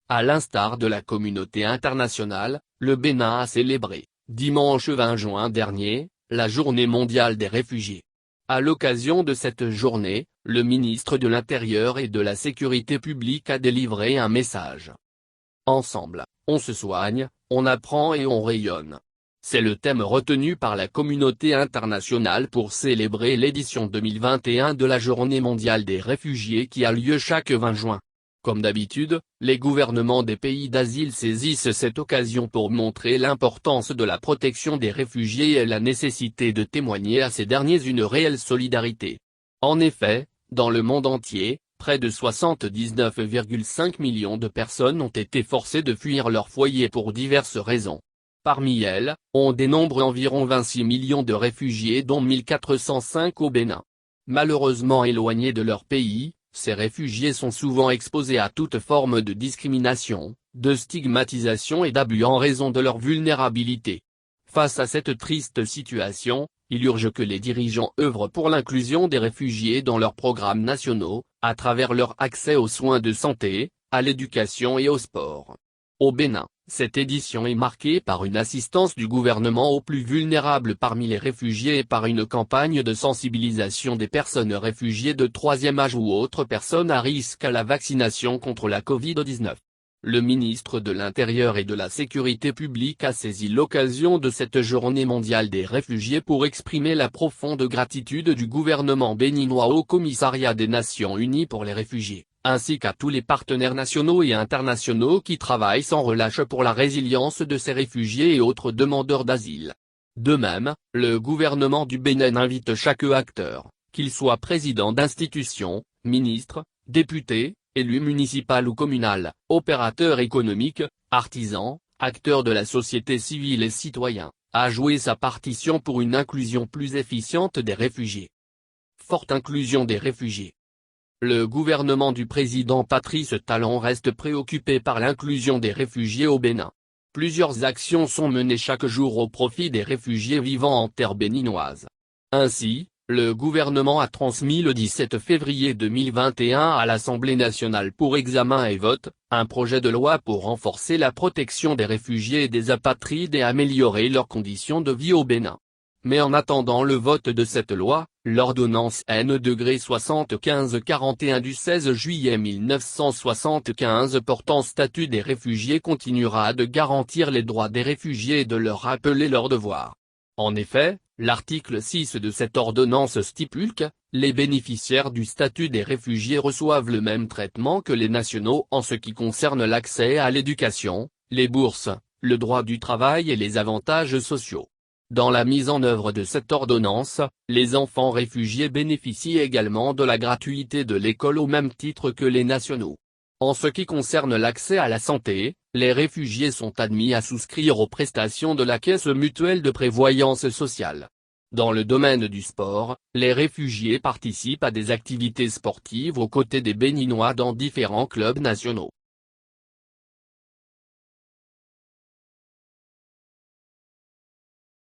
À l'instar de la communauté internationale, le Bénin a célébré, dimanche 20 juin dernier, la Journée mondiale des réfugiés. À l'occasion de cette journée, le ministre de l'Intérieur et de la Sécurité publique a délivré un message. Ensemble, on se soigne, on apprend et on rayonne. C'est le thème retenu par la communauté internationale pour célébrer l'édition 2021 de la Journée mondiale des réfugiés qui a lieu chaque 20 juin. Comme d'habitude, les gouvernements des pays d'asile saisissent cette occasion pour montrer l'importance de la protection des réfugiés et la nécessité de témoigner à ces derniers une réelle solidarité. En effet, dans le monde entier, près de 79,5 millions de personnes ont été forcées de fuir leur foyer pour diverses raisons. Parmi elles, on dénombre environ 26 millions de réfugiés dont 1405 au Bénin. Malheureusement éloignés de leur pays, ces réfugiés sont souvent exposés à toute forme de discrimination, de stigmatisation et d'abus en raison de leur vulnérabilité. Face à cette triste situation, il urge que les dirigeants œuvrent pour l'inclusion des réfugiés dans leurs programmes nationaux, à travers leur accès aux soins de santé, à l'éducation et au sport. Au Bénin, cette édition est marquée par une assistance du gouvernement aux plus vulnérables parmi les réfugiés et par une campagne de sensibilisation des personnes réfugiées de troisième âge ou autres personnes à risque à la vaccination contre la Covid-19. Le ministre de l'Intérieur et de la Sécurité publique a saisi l'occasion de cette Journée mondiale des réfugiés pour exprimer la profonde gratitude du gouvernement béninois au Commissariat des Nations Unies pour les réfugiés, ainsi qu'à tous les partenaires nationaux et internationaux qui travaillent sans relâche pour la résilience de ces réfugiés et autres demandeurs d'asile. De même, le gouvernement du Bénin invite chaque acteur, qu'il soit président d'institution, ministre, député, élu municipal ou communal, opérateur économique, artisan, acteur de la société civile et citoyen, à jouer sa partition pour une inclusion plus efficiente des réfugiés. Forte inclusion des réfugiés. Le gouvernement du président Patrice Talon reste préoccupé par l'inclusion des réfugiés au Bénin. Plusieurs actions sont menées chaque jour au profit des réfugiés vivant en terre béninoise. Ainsi, le gouvernement a transmis le 17 février 2021 à l'Assemblée nationale pour examen et vote, un projet de loi pour renforcer la protection des réfugiés et des apatrides et améliorer leurs conditions de vie au Bénin. Mais en attendant le vote de cette loi, l'ordonnance N-75-41 du 16 juillet 1975 portant statut des réfugiés continuera de garantir les droits des réfugiés et de leur rappeler leurs devoirs. En effet, l'article 6 de cette ordonnance stipule que les bénéficiaires du statut des réfugiés reçoivent le même traitement que les nationaux en ce qui concerne l'accès à l'éducation, les bourses, le droit du travail et les avantages sociaux. Dans la mise en œuvre de cette ordonnance, les enfants réfugiés bénéficient également de la gratuité de l'école au même titre que les nationaux. En ce qui concerne l'accès à la santé, les réfugiés sont admis à souscrire aux prestations de la Caisse mutuelle de prévoyance sociale. Dans le domaine du sport, les réfugiés participent à des activités sportives aux côtés des Béninois dans différents clubs nationaux.